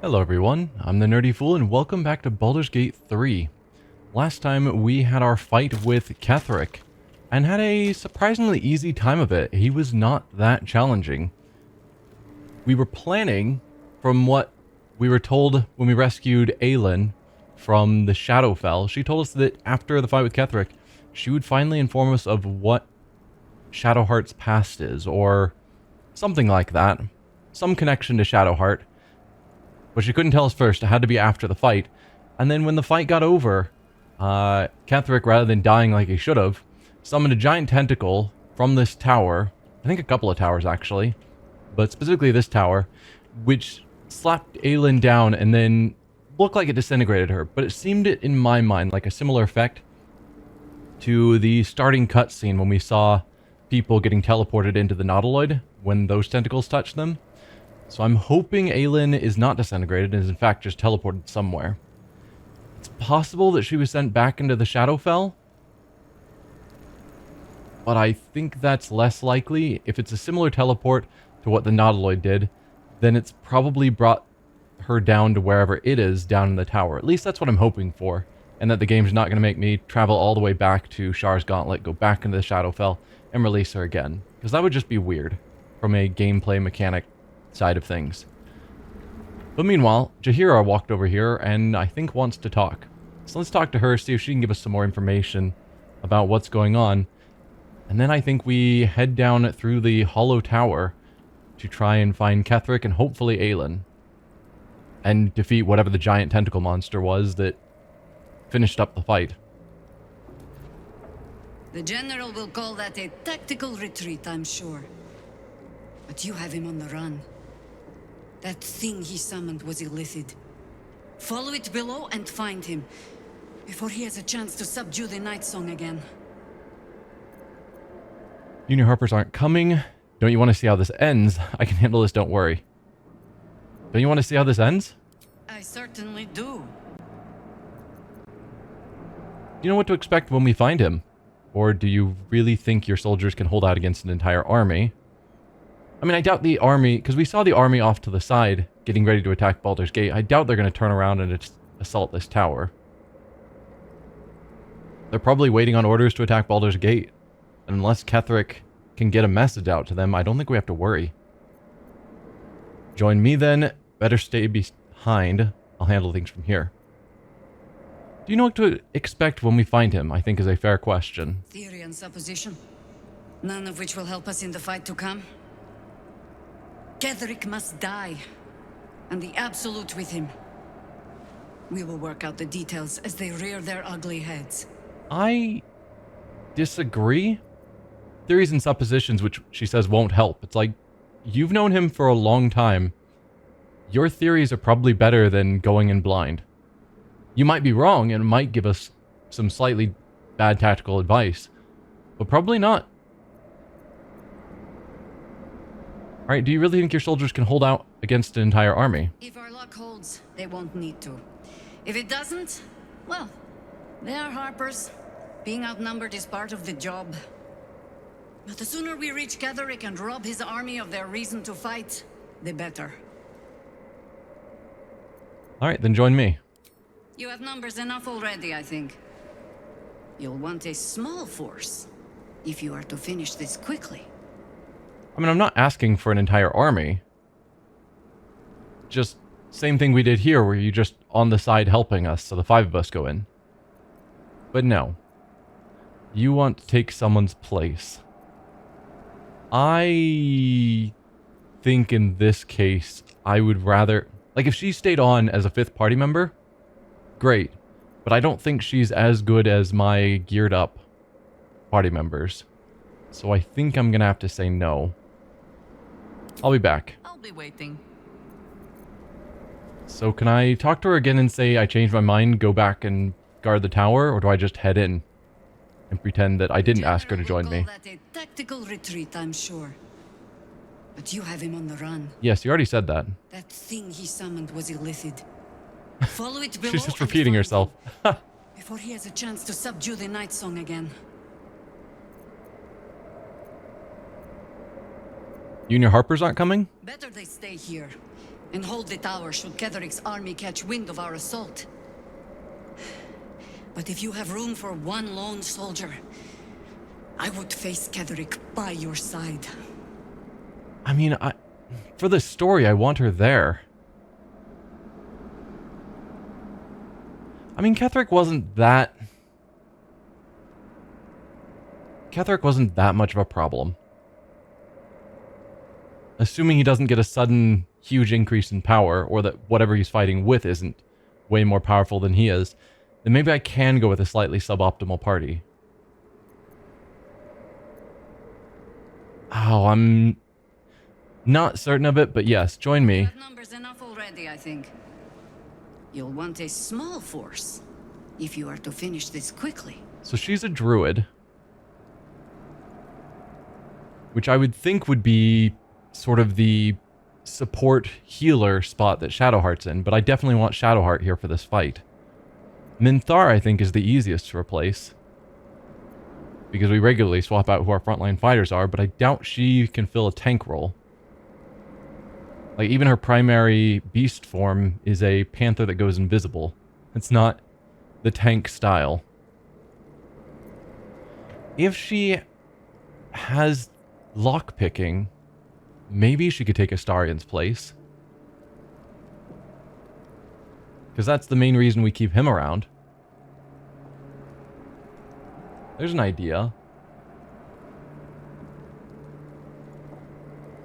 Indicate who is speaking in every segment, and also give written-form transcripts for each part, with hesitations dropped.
Speaker 1: Hello everyone, I'm the Nerdy Fool and welcome back to Baldur's Gate 3. Last time we had our fight with Ketheric and had a surprisingly easy time of it. He was not that challenging. We were planning, from what we were told when we rescued Aelin from the Shadowfell, she told us that after the fight with Ketheric, she would finally inform us of what Shadowheart's past is, or something like that. Some connection to Shadowheart. But she couldn't tell us first. It had to be after the fight. And then when the fight got over, Ketheric, rather than dying like he should have, summoned a giant tentacle from this tower. I think a couple of towers, actually. But specifically this tower, which slapped Aelin down and then looked like it disintegrated her. But it seemed, in my mind, like a similar effect to the starting cutscene when we saw people getting teleported into the Nautiloid when those tentacles touched them. So I'm hoping Aelin is not disintegrated and is in fact just teleported somewhere. It's possible that she was sent back into the Shadowfell, but I think that's less likely. If it's a similar teleport to what the Nautiloid did, then it's probably brought her down to wherever it is down in the tower. At least that's what I'm hoping for, and that the game's not going to make me travel all the way back to Shar's Gauntlet, go back into the Shadowfell, and release her again. Because that would just be weird from a gameplay mechanic side of things. But meanwhile, Jeheira walked over here and I think wants to talk. So let's talk to her, see if she can give us some more information about what's going on. And then I think we head down through the Hollow Tower to try and find Ketheric and hopefully Aelin. And defeat whatever the giant tentacle monster was that finished up the fight.
Speaker 2: The General will call that a tactical retreat, I'm sure. But you have him on the run. That thing he summoned was illithid. Follow it below and find him, before he has a chance to subdue the Night Song again.
Speaker 1: Junior Harpers aren't coming. Don't you want to see how this ends? I can handle this, don't worry. Don't you want to see how this ends?
Speaker 2: I certainly do.
Speaker 1: Do you know what to expect when we find him? Or do you really think your soldiers can hold out against an entire army? I mean, I doubt the army, because we saw the army off to the side, getting ready to attack Baldur's Gate. I doubt they're going to turn around and just assault this tower. They're probably waiting on orders to attack Baldur's Gate. And unless Ketheric can get a message out to them, I don't think we have to worry. Join me then. Better stay behind. I'll handle things from here. Do you know what to expect when we find him? I think is a fair question.
Speaker 2: Theory and supposition, none of which will help us in the fight to come. Ketheric must die, and the Absolute with him. We will work out the details as they rear their ugly heads.
Speaker 1: I disagree. Theories and suppositions, which she says won't help. It's like, you've known him for a long time. Your theories are probably better than going in blind. You might be wrong, and it might give us some slightly bad tactical advice, but probably not. Alright, do you really think your soldiers can hold out against an entire army?
Speaker 2: If our luck holds, they won't need to. If it doesn't, well, they are Harpers. Being outnumbered is part of the job. But the sooner we reach Ketheric and rob his army of their reason to fight, the better.
Speaker 1: Alright, then join me.
Speaker 2: You have numbers enough already, I think. You'll want a small force, if you are to finish this quickly.
Speaker 1: I mean, I'm not asking for an entire army. Just same thing we did here, where you just on the side helping us, so the 5 of us go in. But no. You want to take someone's place. I think in this case, I would rather... Like, if she stayed on as a 5th party member, great. But I don't think she's as good as my geared up party members. So I think I'm going to have to say no. I'll be back.
Speaker 2: I'll be waiting.
Speaker 1: So can I talk to her again and say I changed my mind, go back and guard the tower, or do I just head in and pretend that I didn't ask her to join me?
Speaker 2: That a tactical retreat, I'm sure. But you have him on the run.
Speaker 1: Yes, you already said that.
Speaker 2: That thing he summoned was illithid. Follow it below.
Speaker 1: She's just repeating herself.
Speaker 2: Before he has a chance to subdue the Night Song again.
Speaker 1: You and your Harpers aren't coming?
Speaker 2: Better they stay here. and hold the tower should Ketheric's army catch wind of our assault. But if you have room for one lone soldier, I would face Ketheric by your side.
Speaker 1: I mean, for the story, I want her there. I mean, Ketheric wasn't that much of a problem. Assuming he doesn't get a sudden huge increase in power, or that whatever he's fighting with isn't way more powerful than he is, then maybe I can go with a slightly suboptimal party. Oh, I'm not certain of it, but yes, join me.
Speaker 2: That number's enough already, I think. You'll want a small force if you are to finish this quickly.
Speaker 1: So she's a druid, which I would think would be sort of the support healer spot that Shadowheart's in, but I definitely want Shadowheart here for this fight. Minthar, I think, is the easiest to replace, because we regularly swap out who our frontline fighters are, but I doubt she can fill a tank role. Like, even her primary beast form is a panther that goes invisible. It's not the tank style. If she has lockpicking, maybe she could take Astarion's place. Because that's the main reason we keep him around. There's an idea.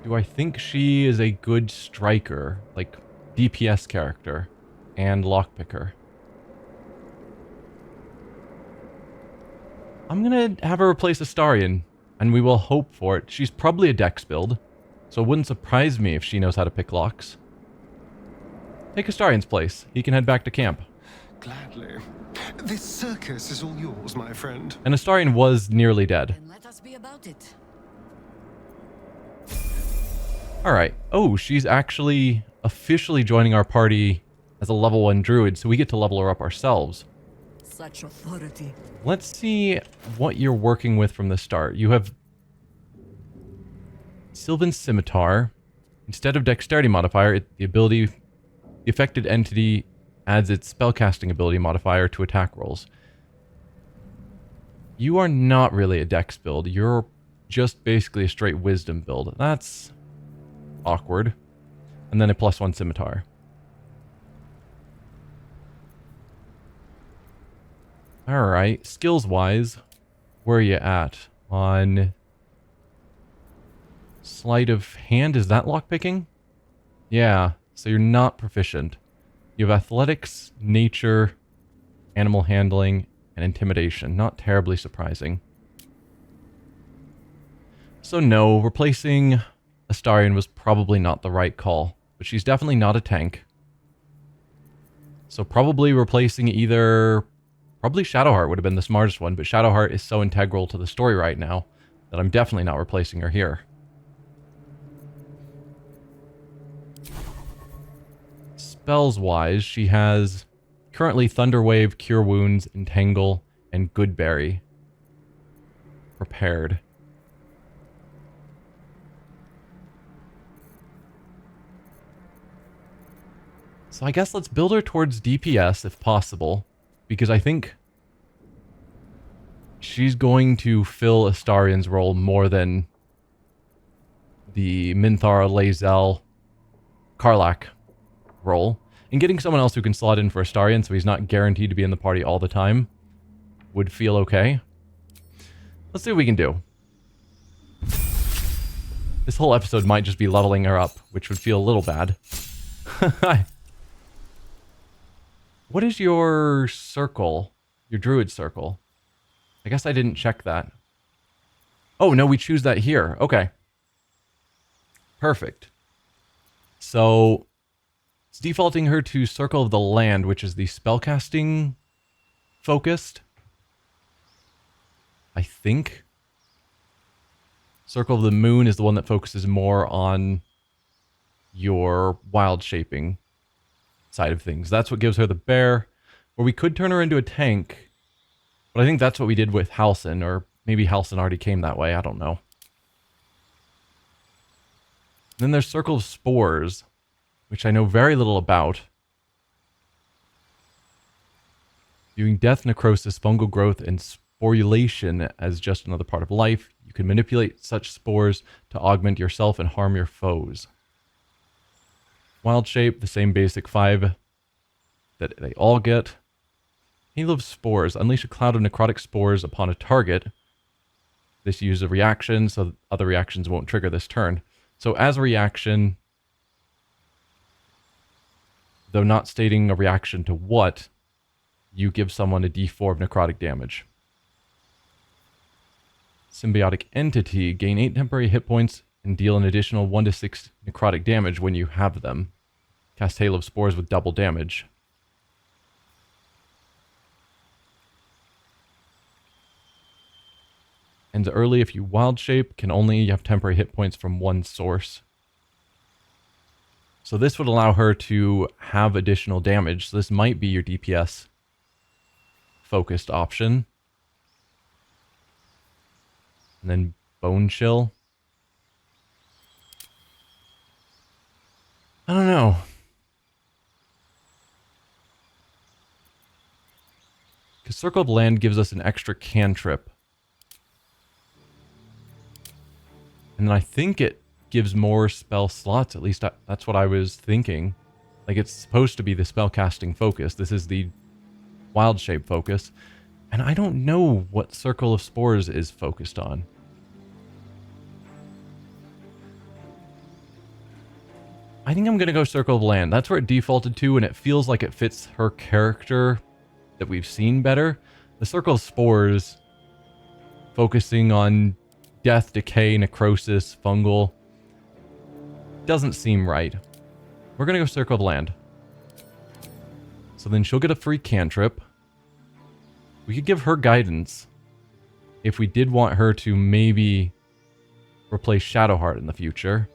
Speaker 1: Do I think she is a good striker, like DPS character, and lockpicker? I'm gonna have her replace Astarion, and we will hope for it. She's probably a dex build, so it wouldn't surprise me if she knows how to pick locks. Take Astarion's place. He can head back to camp.
Speaker 3: Gladly. This circus is all yours, my friend.
Speaker 1: And Astarion was nearly dead.
Speaker 2: And let us be about it.
Speaker 1: Alright. Oh, she's actually officially joining our party as a level 1 druid, so we get to level her up ourselves.
Speaker 2: Such authority.
Speaker 1: Let's see what you're working with from the start. You have Sylvan Scimitar. Instead of dexterity modifier, the affected entity adds its spellcasting ability modifier to attack rolls. You are not really a dex build. You're just basically a straight wisdom build. That's awkward. And then a +1 scimitar. Alright, skills-wise, where are you at? On sleight of hand, is that lockpicking? Yeah, so you're not proficient. You have athletics, nature, animal handling, and intimidation. Not terribly surprising. So no, replacing Astarion was probably not the right call. But she's definitely not a tank. So probably replacing either... Probably Shadowheart would have been the smartest one, but Shadowheart is so integral to the story right now that I'm definitely not replacing her here. Spells-wise, she has currently Thunderwave, Cure Wounds, Entangle, and Goodberry prepared. So I guess let's build her towards DPS if possible, because I think she's going to fill Astarion's role more than the Minthara, Lae'zel, Karlach role. And getting someone else who can slot in for Astarion so he's not guaranteed to be in the party all the time would feel okay. Let's see what we can do. This whole episode might just be leveling her up, which would feel a little bad. What is your circle? Your druid circle? I guess I didn't check that. Oh, no, we choose that here. Okay. Perfect. So, it's defaulting her to Circle of the Land, which is the spellcasting focused. I think. Circle of the Moon is the one that focuses more on your wild shaping side of things. That's what gives her the bear. Or we could turn her into a tank. But I think that's what we did with Halsin, or maybe Halsin already came that way. I don't know. Then there's Circle of Spores, which I know very little about. Viewing death, necrosis, fungal growth, and sporulation as just another part of life, you can manipulate such spores to augment yourself and harm your foes. Wild shape, the same basic 5 that they all get. Hail of spores. Unleash a cloud of necrotic spores upon a target. This uses a reaction, so other reactions won't trigger this turn. So as a reaction, though not stating a reaction to what, you give someone a d4 of necrotic damage. Symbiotic entity. Gain 8 temporary hit points and deal an additional 1 to 6 necrotic damage when you have them. Cast Hail of Spores with double damage. Ends early if you wild shape. Can only have temporary hit points from one source. So this would allow her to have additional damage. So this might be your DPS focused option. And then Bone Chill. I don't know. Because Circle of Land gives us an extra cantrip. And then I think it gives more spell slots. At least that's what I was thinking. Like, it's supposed to be the spellcasting focus. This is the wild shape focus. And I don't know what Circle of Spores is focused on. I think I'm going to go Circle of Land. That's where it defaulted to, and it feels like it fits her character that we've seen better. The Circle of Spores, focusing on death, decay, necrosis, fungal, doesn't seem right. We're going to go Circle of Land. So then she'll get a free cantrip. We could give her guidance if we did want her to maybe replace Shadowheart in the future.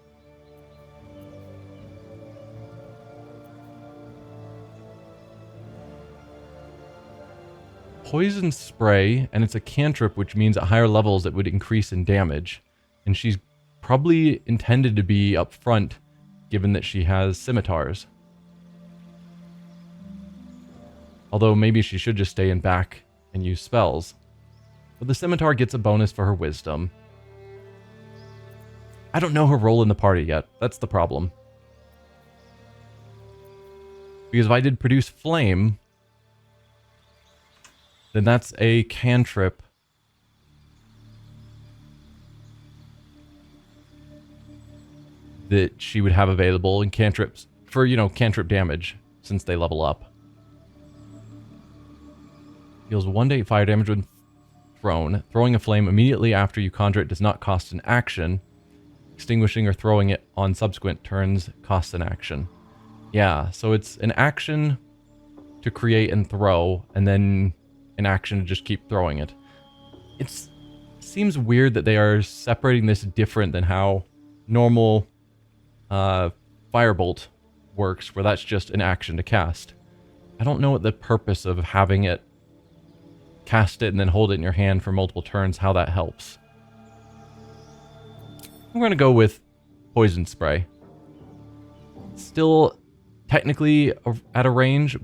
Speaker 1: Poison Spray, and it's a cantrip, which means at higher levels it would increase in damage. And she's probably intended to be up front, given that she has scimitars. Although maybe she should just stay in back and use spells. But the scimitar gets a bonus for her wisdom. I don't know her role in the party yet. That's the problem. Because if I did produce flame, then that's a cantrip. That she would have available in cantrips for, you know, cantrip damage since they level up. Deals 1d8 fire damage when thrown. Throwing a flame immediately after you conjure it does not cost an action. Extinguishing or throwing it on subsequent turns costs an action. Yeah, so it's an action to create and throw, and then an action to just keep throwing it. It seems weird that they are separating this different than how normal Firebolt works, where that's just an action to cast. I don't know what the purpose of having it cast it and then hold it in your hand for multiple turns, how that helps. I'm going to go with Poison Spray. Still technically at a range,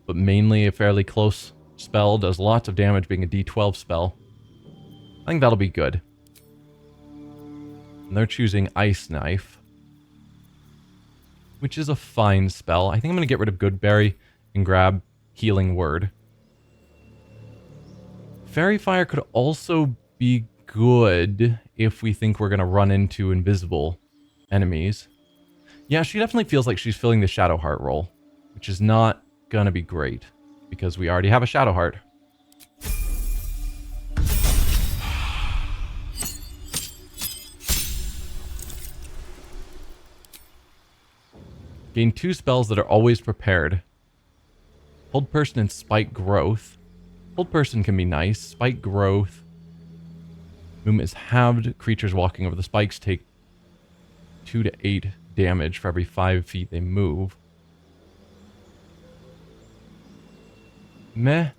Speaker 1: but mainly a fairly close spell. Does lots of damage, being a D12 spell. I think that'll be good. And they're choosing Ice Knife, which is a fine spell. I think I'm going to get rid of Goodberry and grab Healing Word. Fairy Fire could also be good if we think we're going to run into invisible enemies. Yeah, she definitely feels like she's filling the Shadowheart role, which is not going to be great, because we already have a Shadowheart. Gain 2 spells that are always prepared. Hold Person and Spike Growth. Hold Person can be nice. Spike Growth. Movement is halved. Creatures walking over the spikes take 2 to 8 damage for every 5 feet they move. Meh.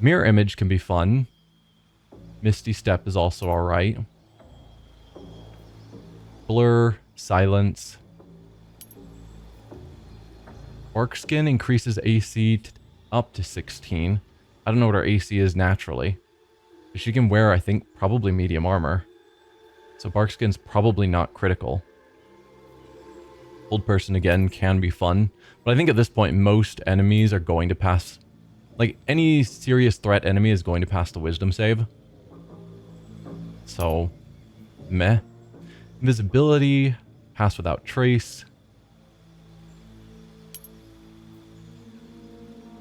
Speaker 1: Mirror Image can be fun. Misty Step is also alright. Blur, Silence. Bark skin increases AC up to 16. I don't know what her AC is naturally. But she can wear, I think, probably medium armor. So bark skin's probably not critical. Old person again can be fun. But I think at this point most enemies are going to pass. Like any serious threat enemy is going to pass the wisdom save. So, meh. Invisibility, pass without trace.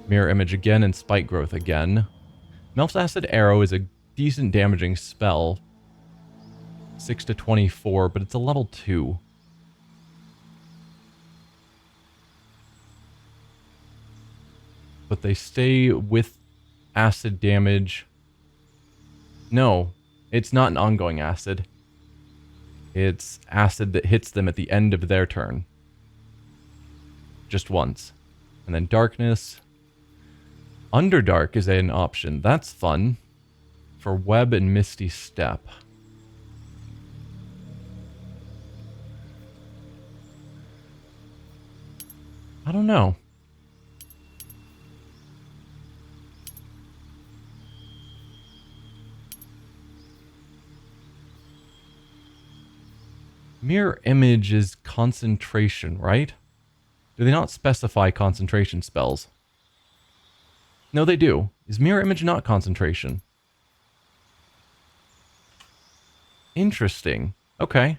Speaker 1: Mirror image again and spike growth again. Melf's acid arrow is a decent damaging spell. 6 to 24, but it's a level 2. But they stay with acid damage. No, it's not an ongoing acid. It's acid that hits them at the end of their turn. Just once. And then darkness. Underdark is an option. That's fun. For web and misty step. I don't know. Mirror image is concentration, right? Do they not specify concentration spells? No, they do. Is mirror image not concentration? Interesting. Okay.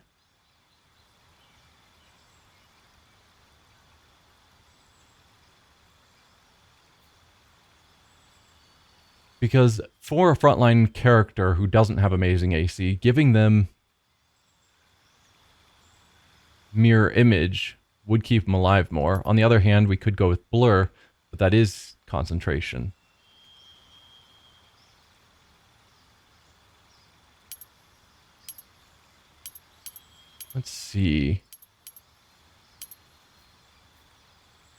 Speaker 1: Because for a frontline character who doesn't have amazing AC, giving them mirror image would keep them alive more. On the other hand, we could go with blur, but that is concentration. Let's see.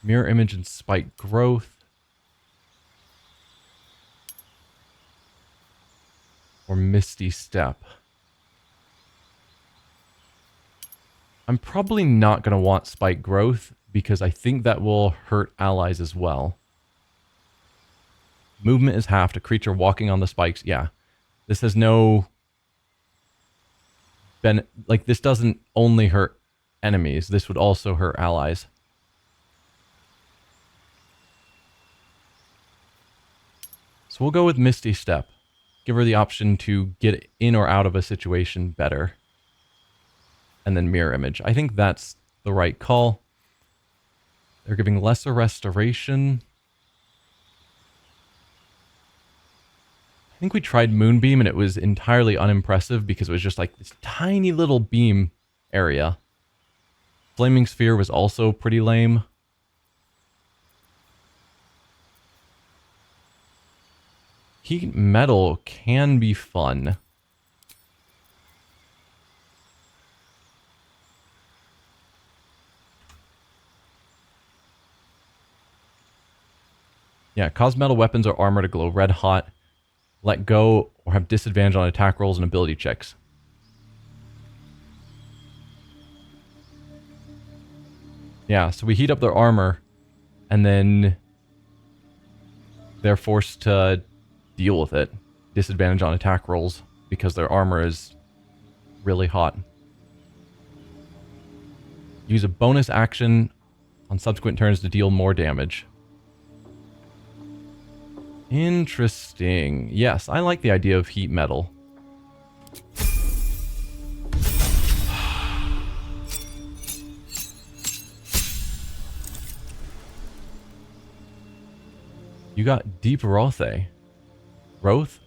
Speaker 1: Mirror image and spike growth. Or misty step. I'm probably not going to want spike growth because I think that will hurt allies as well. Movement is halved. A creature walking on the spikes. Yeah. This has no... like, this doesn't only hurt enemies. This would also hurt allies. So we'll go with Misty Step. Give her the option to get in or out of a situation better. And then Mirror Image. I think that's the right call. They're giving lesser restoration. I think we tried Moonbeam and it was entirely unimpressive because it was just like this tiny little beam area. Flaming Sphere was also pretty lame. Heat Metal can be fun. Yeah, cause metal weapons or armor to glow red hot. Let go or have disadvantage on attack rolls and ability checks. Yeah, so we heat up their armor and then they're forced to deal with it. Disadvantage on attack rolls because their armor is really hot. Use a bonus action on subsequent turns to deal more damage. Interesting. Yes, I like the idea of heat metal. You got Deep Rothe. Roth?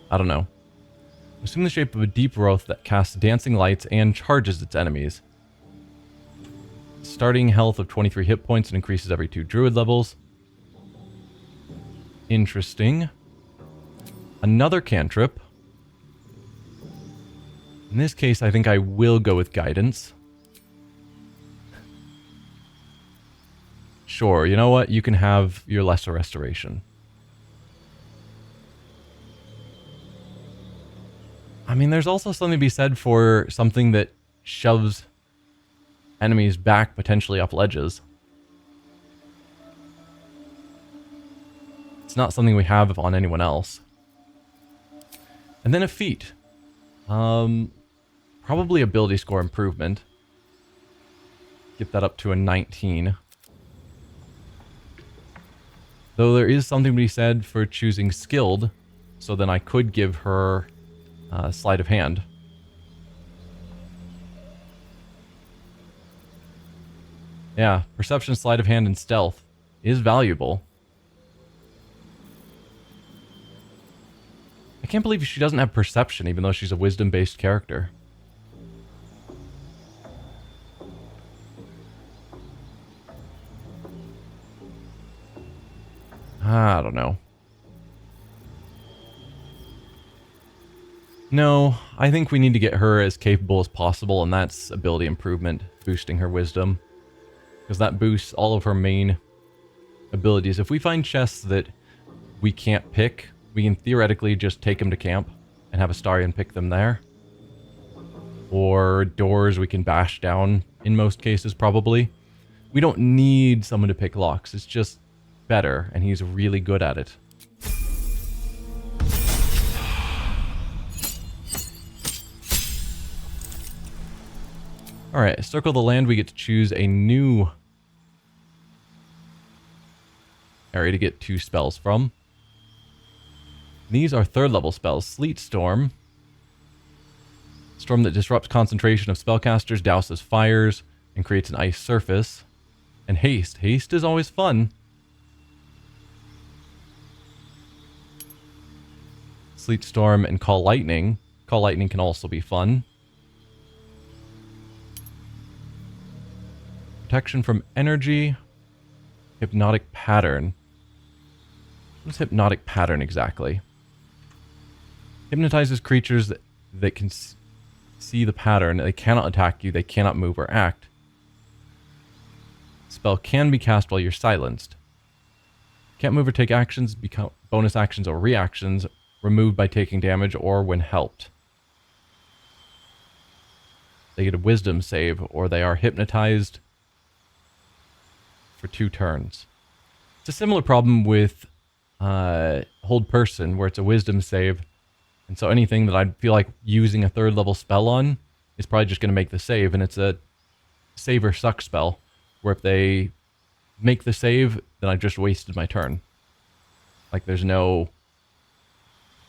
Speaker 1: I don't know. Assume the shape of a deep Roth that casts dancing lights and charges its enemies. Starting health of 23 hit points and increases every 2 druid levels. Interesting. Another cantrip. In this case, I think I will go with guidance. Sure, you know what? You can have your lesser restoration. I mean, there's also something to be said for something that shoves enemies back, potentially up ledges. It's not something we have on anyone else. And then a feat. Probably ability score improvement. Get that up to a 19. Though there is something to be said for choosing skilled, so then I could give her sleight of hand. Yeah, perception, sleight of hand, and stealth is valuable. I can't believe she doesn't have perception, even though she's a wisdom-based character. I don't know. No, I think we need to get her as capable as possible, and that's ability improvement, boosting her wisdom. Because that boosts all of her main abilities. If we find chests that we can't pick, we can theoretically just take them to camp and have Astarion pick them there. Or doors we can bash down, in most cases, probably. We don't need someone to pick locks. It's just better, and he's really good at it. Alright, circle the land, we get to choose a new area to get 2 spells from. These are 3rd level spells. Sleet Storm. Storm that disrupts concentration of spellcasters, douses fires, and creates an ice surface. And Haste. Haste is always fun. Sleet Storm and Call Lightning. Call Lightning can also be fun. Protection from energy. Hypnotic Pattern. What is Hypnotic Pattern exactly? Hypnotizes creatures that can see the pattern. They cannot attack you. They cannot move or act. Spell can be cast while you're silenced. Can't move or take actions, become bonus actions or reactions, removed by taking damage or when helped. They get a wisdom save, or they are hypnotized for 2 turns. It's a similar problem with Hold Person, where it's a wisdom save, and so anything that I feel like using a 3rd level spell on is probably just going to make the save, and it's a save or suck spell, where if they make the save, then I just wasted my turn. Like there's no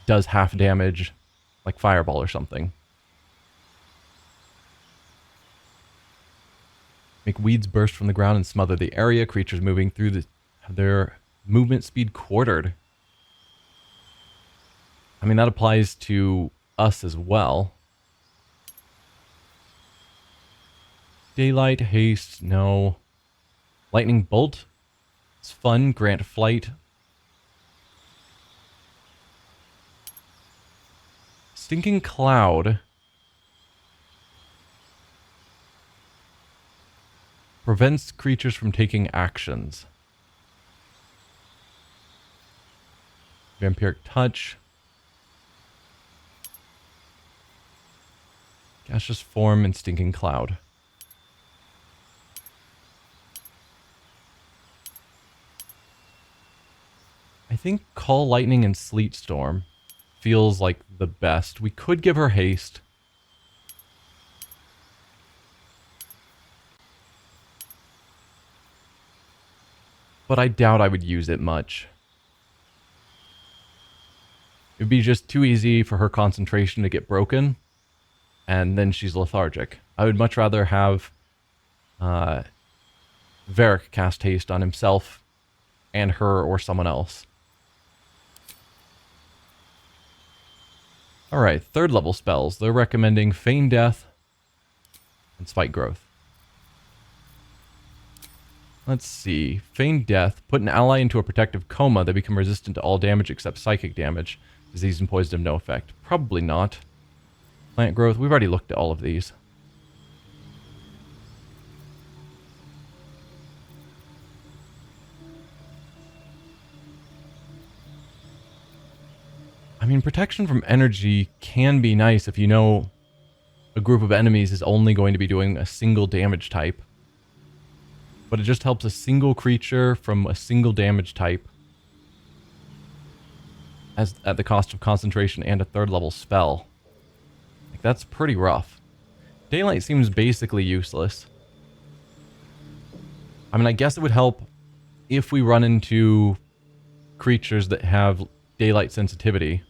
Speaker 1: does half damage, like Fireball or something. Make weeds burst from the ground and smother the area. Creatures moving through their movement speed quartered. I mean, that applies to us as well. Daylight, haste, no. Lightning bolt. It's fun. Grant flight. Stinking cloud. Prevents creatures from taking actions. Vampiric touch. Gaseous form and stinking cloud. I think Call Lightning and Sleet Storm feels like the best. We could give her haste. But I doubt I would use it much. It would be just too easy for her concentration to get broken, and then she's lethargic. I would much rather have Varric cast haste on himself and her or someone else. Alright, 3rd level spells. They're recommending Feign Death and Spike Growth. Let's see. Feign Death. Put an ally into a protective coma. They become resistant to all damage except psychic damage. Disease and poison have no effect. Probably not. Plant Growth. We've already looked at all of these. I mean, protection from energy can be nice if you know a group of enemies is only going to be doing a single damage type. But it just helps a single creature from a single damage type as at the cost of concentration and a 3rd level spell. Like, that's pretty rough. Daylight seems basically useless. I mean, I guess it would help if we run into creatures that have daylight sensitivity.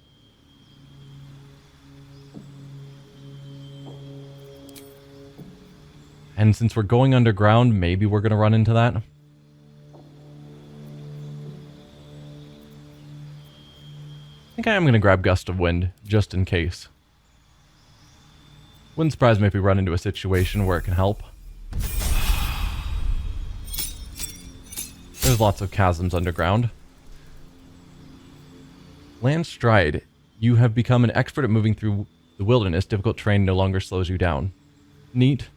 Speaker 1: And since we're going underground, maybe we're going to run into that. I think I am going to grab Gust of Wind, just in case. Wouldn't surprise me if we run into a situation where it can help. There's lots of chasms underground. Landstride, you have become an expert at moving through the wilderness. Difficult terrain no longer slows you down. Neat.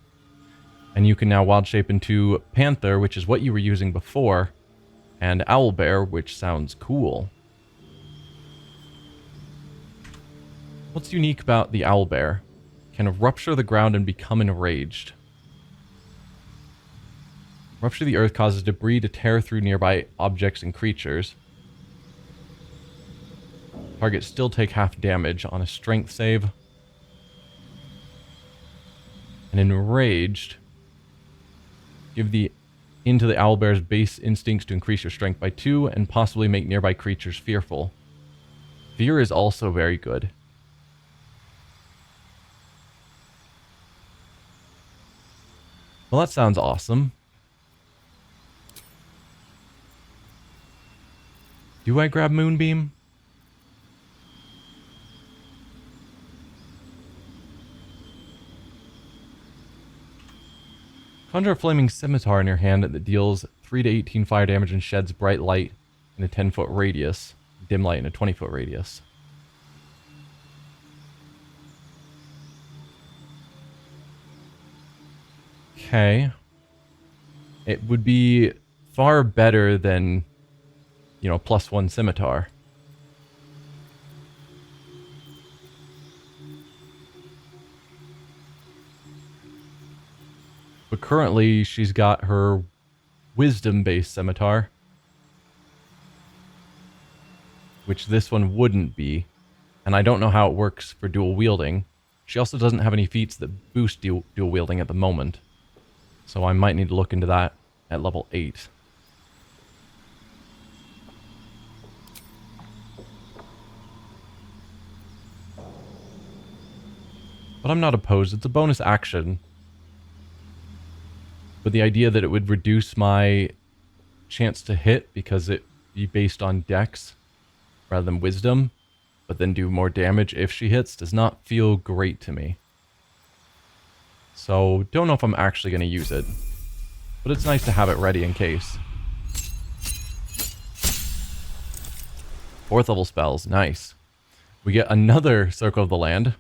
Speaker 1: And you can now wild shape into Panther, which is what you were using before, and Owlbear, which sounds cool. What's unique about the Owlbear? Can rupture the ground and become enraged. Rupture the earth causes debris to tear through nearby objects and creatures. Targets still take half damage on a strength save. And enraged, give into the owlbear's base instincts to increase your strength by 2 and possibly make nearby creatures fearful. Fear is also very good. Well, that sounds awesome. Do I grab Moonbeam? Conjure a flaming scimitar in your hand that deals 3 to 18 fire damage and sheds bright light in a 10-foot radius, dim light in a 20-foot radius. Okay. It would be far better than, you know, +1 scimitar. But currently, she's got her wisdom-based scimitar, which this one wouldn't be. And I don't know how it works for dual wielding. She also doesn't have any feats that boost dual wielding at the moment. So I might need to look into that at level 8. But I'm not opposed. It's a bonus action. But the idea that it would reduce my chance to hit because it be based on dex rather than wisdom, but then do more damage if she hits, does not feel great to me. So, don't know if I'm actually going to use it. But it's nice to have it ready in case. 4th level spells, nice. We get another Circle of the Land.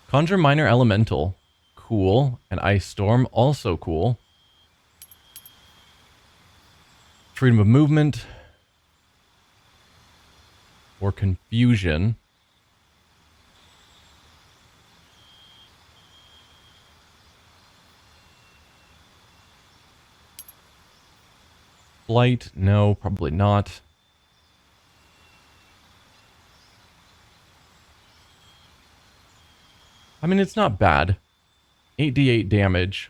Speaker 1: Conjure Minor Elemental, cool. And Ice Storm, also cool. Freedom of Movement. Or Confusion. Blight, no, probably not. I mean, it's not bad. 8d8 damage.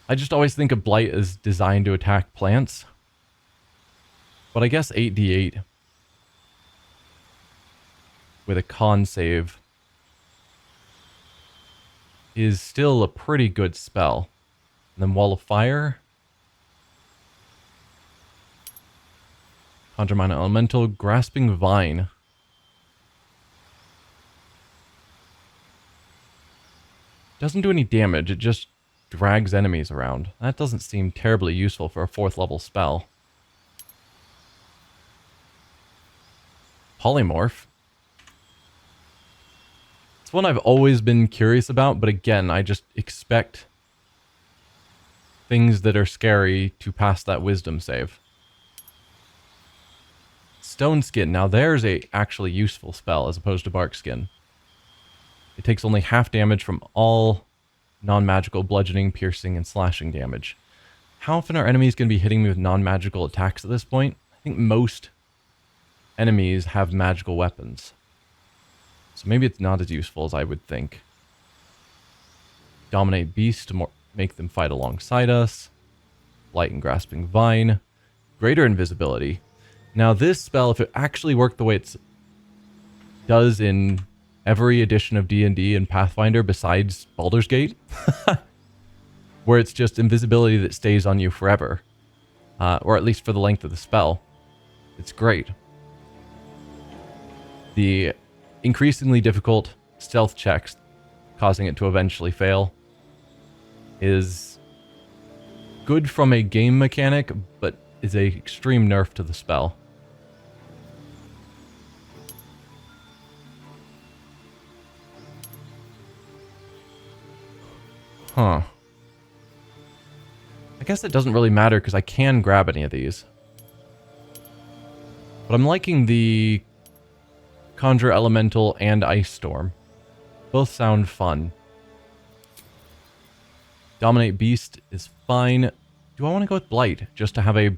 Speaker 1: I just always think of Blight as designed to attack plants. But I guess 8d8 with a con save is still a pretty good spell. And then Wall of Fire. Conjure Minor Elemental, Grasping Vine. Doesn't do any damage, it just drags enemies around. That doesn't seem terribly useful for a 4th level spell. Polymorph. It's one I've always been curious about, but again, I just expect things that are scary to pass that wisdom save. Stone Skin. Now there's a actually useful spell as opposed to Bark Skin. It takes only half damage from all non-magical bludgeoning, piercing, and slashing damage. How often are enemies going to be hitting me with non-magical attacks at this point? I think most enemies have magical weapons. So maybe it's not as useful as I would think. Dominate Beast to make them fight alongside us. Light and Grasping Vine. Greater Invisibility. Now this spell, if it actually worked the way it does in every edition of D&D and Pathfinder besides Baldur's Gate, where it's just invisibility that stays on you forever, or at least for the length of the spell, it's great. The increasingly difficult stealth checks, causing it to eventually fail, is good from a game mechanic, but is a extreme nerf to the spell. Huh. I guess it doesn't really matter because I can grab any of these. But I'm liking the Conjure Elemental and Ice Storm. Both sound fun. Dominate Beast is fine. Do I want to go with Blight just to have a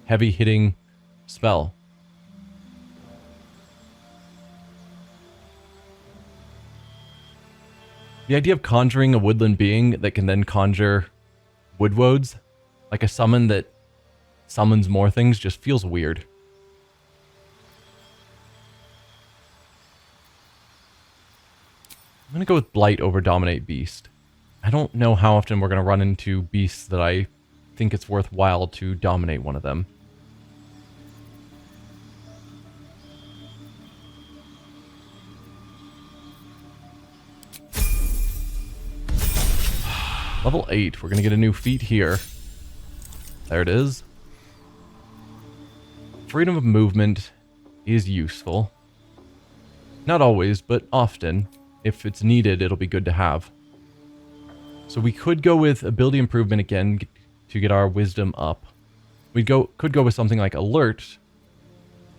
Speaker 1: heavy hitting spell? The idea of conjuring a woodland being that can then conjure woodwoads, like a summon that summons more things, just feels weird. I'm going to go with Blight over Dominate Beast. I don't know how often we're going to run into beasts that I think it's worthwhile to dominate one of them. Level 8. We're going to get a new feat here. There it is. Freedom of movement is useful. Not always, but often. If it's needed, it'll be good to have. So we could go with ability improvement again to get our wisdom up. We could go with something like alert.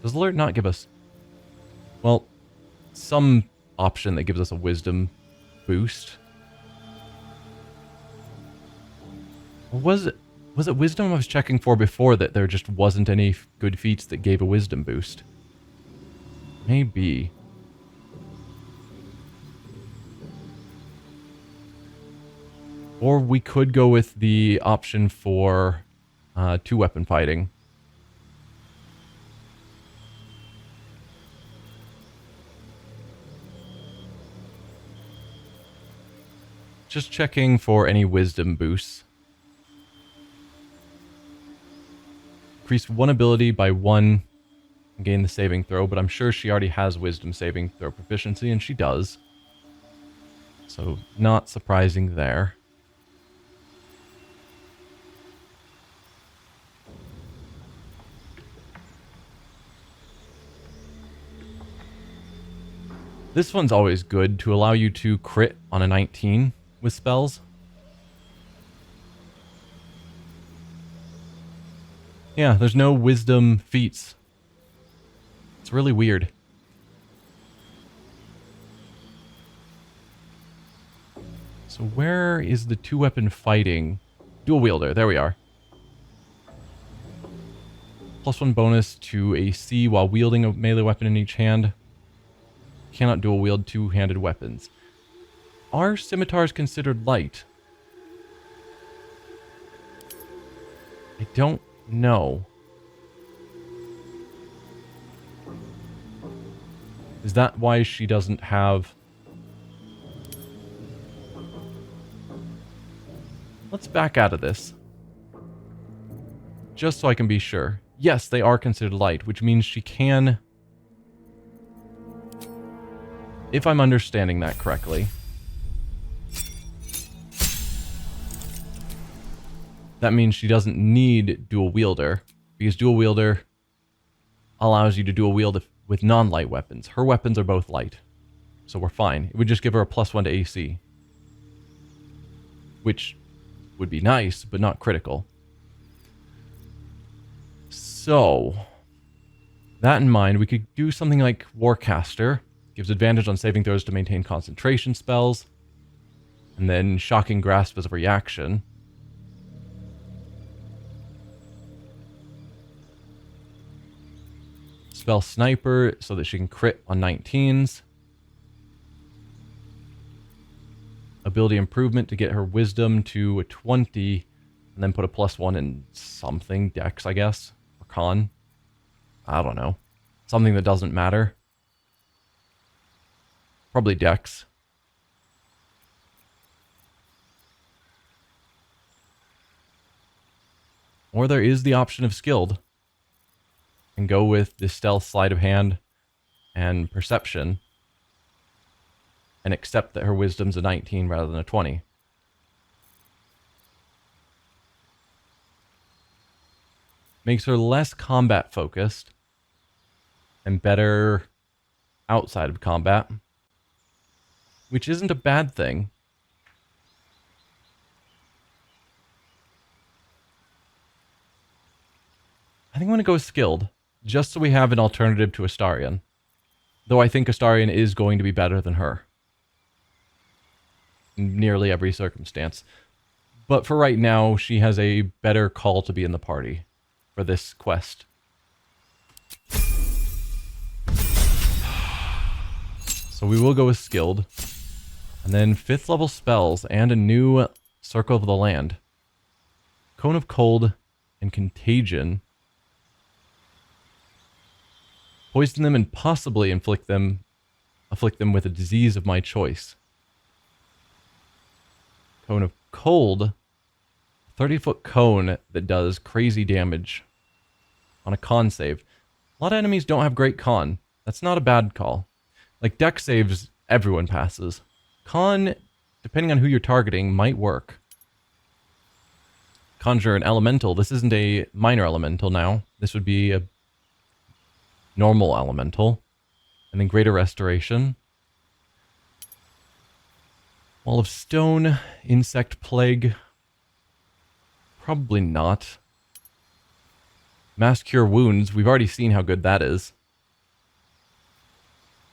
Speaker 1: Does alert not give us... Well, some option that gives us a wisdom boost. Or was it wisdom I was checking for before that there just wasn't any good feats that gave a wisdom boost? Maybe. Or we could go with the option for two-weapon fighting. Just checking for any wisdom boosts. Increase one ability by 1 and gain the saving throw, but I'm sure she already has wisdom saving throw proficiency, and she does. So, not surprising there. This one's always good to allow you to crit on a 19 with spells. Yeah, there's no wisdom feats. It's really weird. So where is the two-weapon fighting? Dual wielder, there we are. +1 bonus to AC while wielding a melee weapon in each hand. Cannot dual wield two-handed weapons. Are scimitars considered light? I don't know. Is that why she doesn't have... Let's back out of this. Just so I can be sure. Yes, they are considered light, which means she can... If I'm understanding that correctly. That means she doesn't need dual wielder, because dual wielder allows you to dual wield with non-light weapons. Her weapons are both light, so we're fine. It would just give her a +1 to AC, which would be nice, but not critical. So, that in mind, we could do something like Warcaster. Gives advantage on saving throws to maintain concentration spells, and then Shocking Grasp as a reaction. spell Sniper so that she can crit on 19s. Ability improvement to get her wisdom to a 20, and then put a +1 in something, dex, I guess, or con. I don't know. Something that doesn't matter. Probably dex. Or there is the option of skilled. And go with the stealth, sleight of hand, and perception. And accept that her wisdom's a 19 rather than a 20. Makes her less combat focused and better outside of combat, which isn't a bad thing. I think I'm going to go with skilled, just so we have an alternative to Astarion. Though I think Astarion is going to be better than her. In nearly every circumstance. But for right now, she has a better call to be in the party for this quest. So we will go with skilled. And then 5th level spells and a new Circle of the Land. Cone of Cold and Contagion. Poison them and possibly afflict them with a disease of my choice. Cone of Cold, 30-foot cone that does crazy damage on a con save. A lot of enemies don't have great con. That's not a bad call. Like dex saves, everyone passes. Con, depending on who you're targeting, might work. Conjure an elemental. This isn't a minor elemental now. This would be a normal elemental. And then greater restoration. Wall of Stone, Insect Plague. Probably not. Mass Cure Wounds, we've already seen how good that is.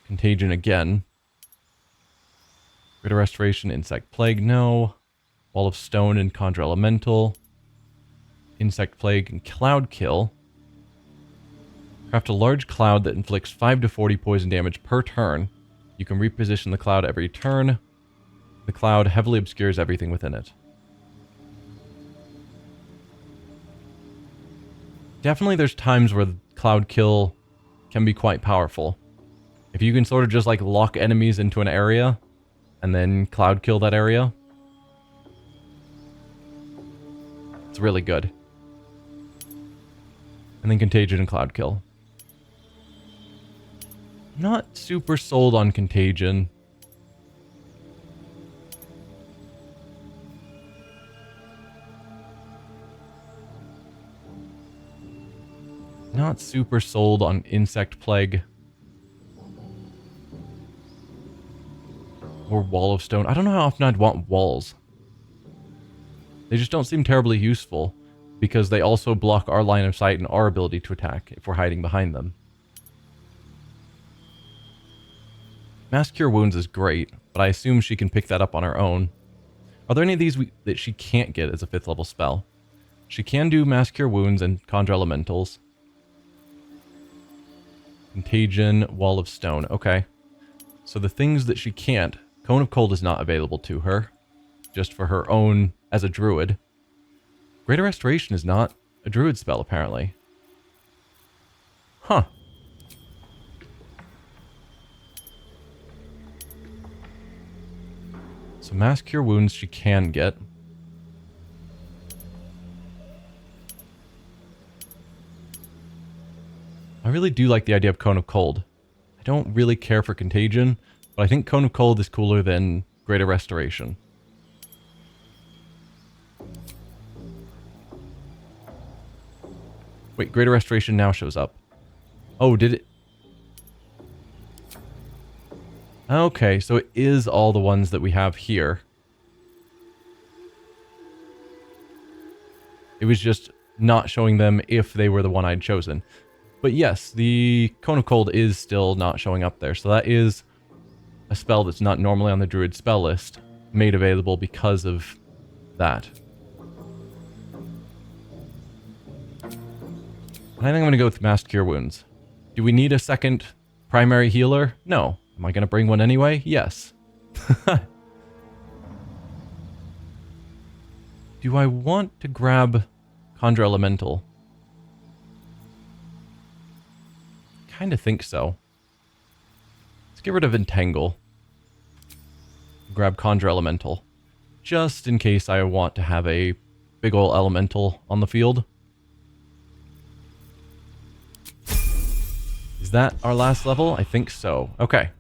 Speaker 1: Contagion again. Greater Restoration, Insect Plague, no. Wall of Stone and Conjure Elemental. Insect Plague and Cloud Kill. Craft a large cloud that inflicts 5 to 40 poison damage per turn. You can reposition the cloud every turn. The cloud heavily obscures everything within it. Definitely there's times where Cloud Kill can be quite powerful. If you can sort of just like lock enemies into an area and then Cloud Kill that area, it's really good. And then Contagion and Cloud Kill. Not super sold on Contagion. Not super sold on Insect Plague. Or Wall of Stone. I don't know how often I'd want walls. They just don't seem terribly useful, because they also block our line of sight and our ability to attack if we're hiding behind them. Mass Cure Wounds is great, but I assume she can pick that up on her own. Are there any of these that she can't get as a 5th level spell? She can do Mass Cure Wounds and Conjure Elementals. Contagion, Wall of Stone. Okay. So the things that she can't, Cone of Cold is not available to her. Just for her own as a druid. Greater Restoration is not a druid spell, apparently. Huh. So Mass Cure Wounds she can get. I really do like the idea of Cone of Cold. I don't really care for Contagion, but I think Cone of Cold is cooler than Greater Restoration. Wait, Greater Restoration now shows up. Oh, did it? Okay, so it is all the ones that we have here. It was just not showing them if they were the one I'd chosen. But yes, the Cone of Cold is still not showing up there. So that is a spell that's not normally on the Druid spell list, made available because of that. I think I'm going to go with Mass Cure Wounds. Do we need a second primary healer? No. Am I going to bring one anyway? Yes. Do I want to grab Conjure Elemental? Kind of think so. Let's get rid of Entangle. Grab Conjure Elemental. Just in case I want to have a big ol' elemental on the field. Is that our last level? I think so. Okay.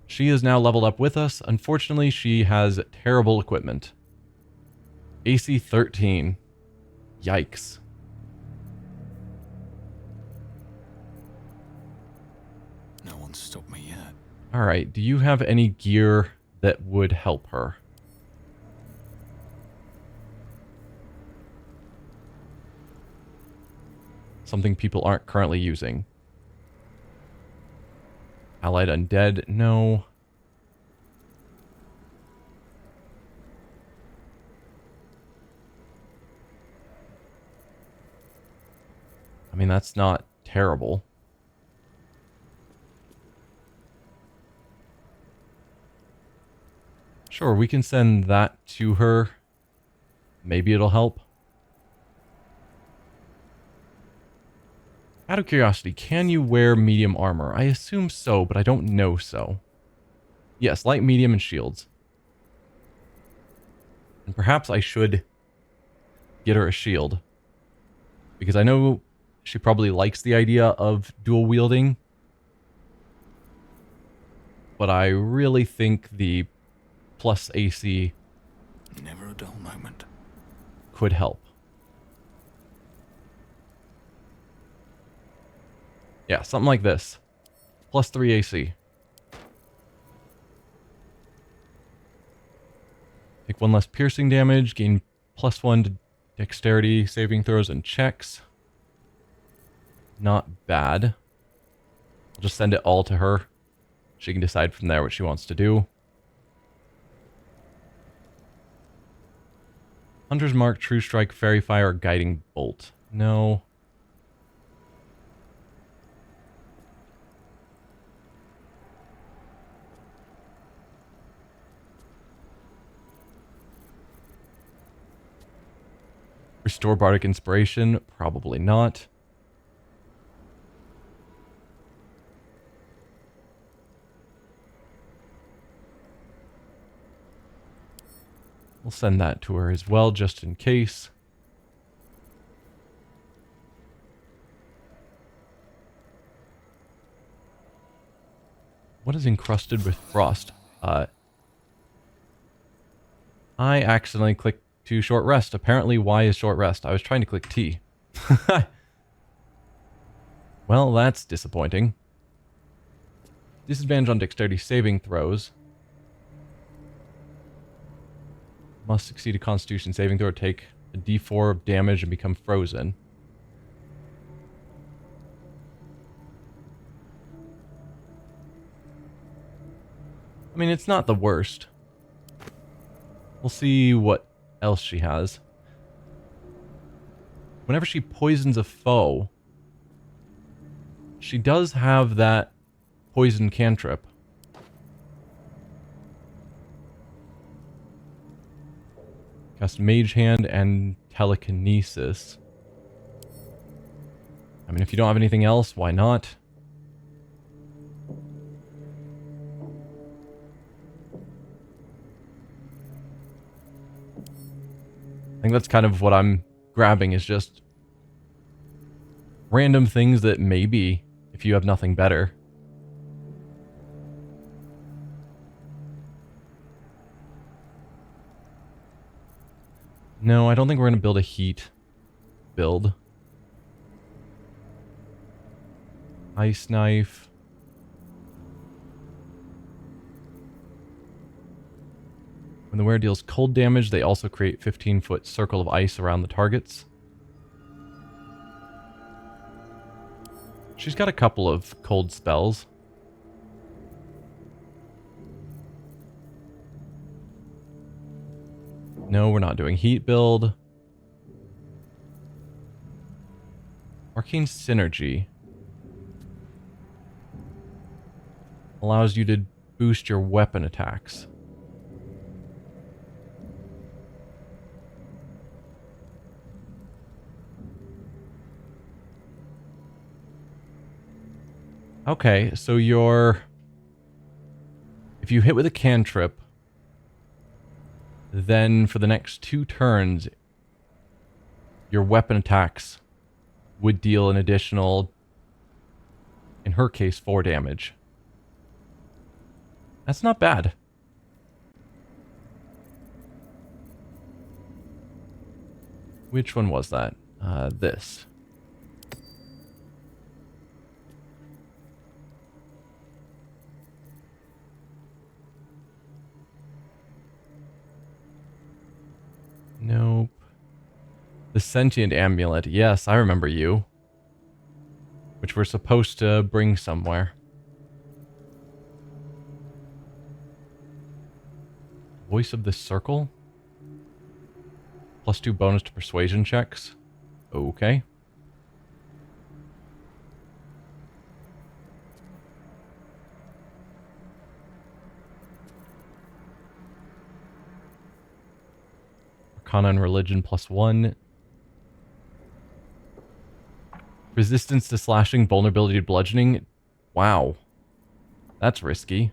Speaker 1: She is now leveled up with us. Unfortunately, she has terrible equipment. AC 13. Yikes.
Speaker 3: No one's stopped me yet.
Speaker 1: Alright, do you have any gear that would help her? Something people aren't currently using. Allied Undead, no. I mean, that's not terrible. Sure, we can send that to her. Maybe it'll help. Out of curiosity, can you wear medium armor? I assume so, but I don't know so. Yes, light, medium, and shields. And perhaps I should get her a shield. Because I know she probably likes the idea of dual wielding. But I really think the plus AC
Speaker 3: Never a dull moment.
Speaker 1: could help. Yeah, something like this. Plus 3 AC. Take 1 less piercing damage, gain plus 1 to dexterity, saving throws, and checks. Not bad. I'll just send it all to her. She can decide from there what she wants to do. Hunter's Mark, True Strike, Fairy Fire, or Guiding Bolt. No. Restore Bardic Inspiration? Probably not. We'll send that to her as well, just in case. What is encrusted with frost? I accidentally clicked to short rest. Apparently, Y is short rest. I was trying to click T. Well, that's disappointing. Disadvantage on dexterity saving throws. Must succeed a constitution saving throw, take a d4 of damage, and become frozen. I mean, it's not the worst. We'll see what else she has. Whenever she poisons a foe, she does have that poison cantrip. Cast Mage Hand and Telekinesis. I mean, if you don't have anything else, why not? I think that's kind of what I'm grabbing, is just random things that maybe, if you have nothing better. No, I don't think we're going to build a heat build. Ice Knife. When the wearer deals cold damage, they also create 15-foot circle of ice around the targets. She's got a couple of cold spells. No, we're not doing heat build. Arcane Synergy. allows you to boost your weapon attacks. Okay, so if you hit with a cantrip, then for the next 2 turns, your weapon attacks would deal an additional, in her case, 4 damage. That's not bad. Which one was that? This. Nope. The sentient amulet. Yes, I remember you. Which we're supposed to bring somewhere. Voice of the Circle? +2 bonus to persuasion checks. Okay. Arcana and Religion +1. Resistance to slashing, vulnerability to bludgeoning. Wow. That's risky.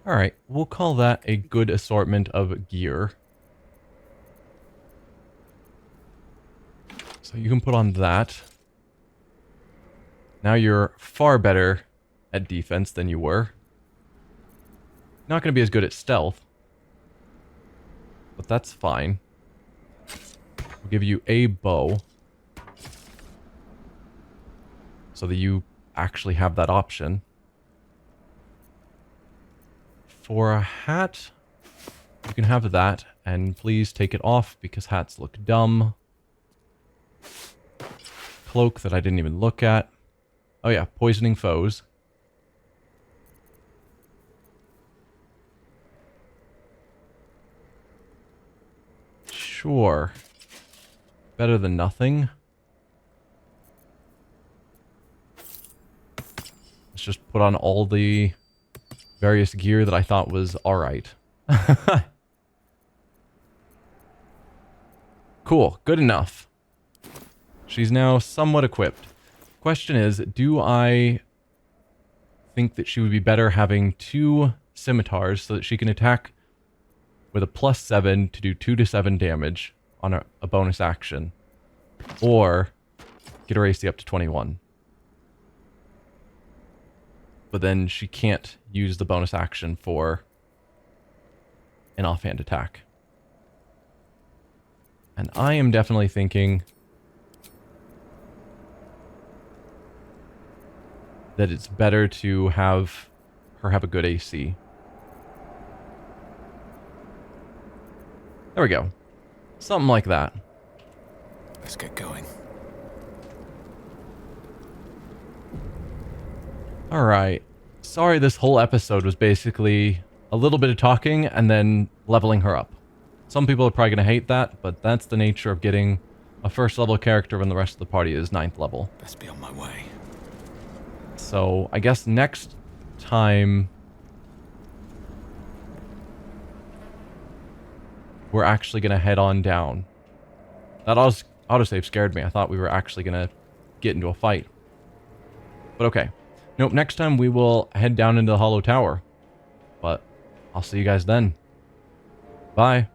Speaker 1: Alright, we'll call that a good assortment of gear. So you can put on that. Now you're far better at defense than you were. Not going to be as good at stealth. But that's fine. We'll give you a bow. So that you actually have that option. For a hat, you can have that, and please take it off because hats look dumb. Cloak that I didn't even look at. Oh yeah, poisoning foes. Sure. Better than nothing. Let's just put on all the various gear that I thought was alright. Cool, good enough. She's now somewhat equipped. Question is, do I think that she would be better having 2 scimitars so that she can attack with a +7 to do 2 to 7 damage on a bonus action? Or get her AC up to 21. But then she can't use the bonus action for an offhand attack. And I am definitely thinking that it's better to have her have a good AC. There we go. Something like that.
Speaker 3: Let's get going.
Speaker 1: Alright. Sorry this whole episode was basically a little bit of talking and then leveling her up. Some people are probably going to hate that, but that's the nature of getting a first level character when the rest of the party is 9th level.
Speaker 3: Best be on my way.
Speaker 1: So, I guess next time we're actually going to head on down. That autosave scared me. I thought we were actually going to get into a fight. But okay. Nope, next time we will head down into the Hollow Tower. But I'll see you guys then. Bye.